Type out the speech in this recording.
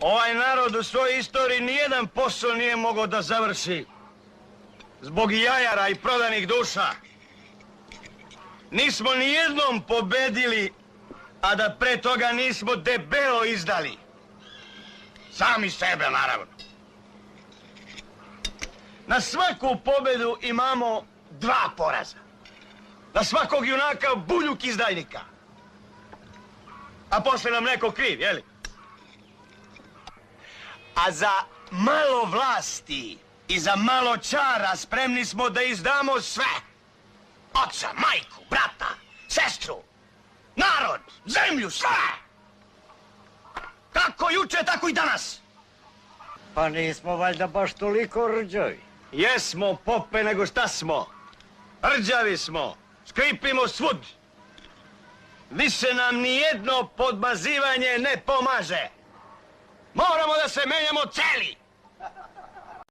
Ovaj narod u svojoj istoriji nijedan posao nije mogao da završi zbog jajara i prodanih duša. Nismo nijednom pobedili, a da pre toga nismo debelo izdali. Sami sebe, naravno. Na svaku pobedu imamo 2 poraza. Na svakog junaka buljuk izdajnika. A posle nam neko kriv, jeli? A za malo vlasti i za malo čara spremni smo da izdamo sve. Oca, majku, brata, sestru, narod, zemlju, sve! Kako juče, tako i danas. Pa nismo valjda baš toliko rđavi. Jesmo, pope, nego šta smo? Rđavi smo, skripimo svud. Više nam nijedno podmazivanje ne pomaže. Moramo da se menjamo celi.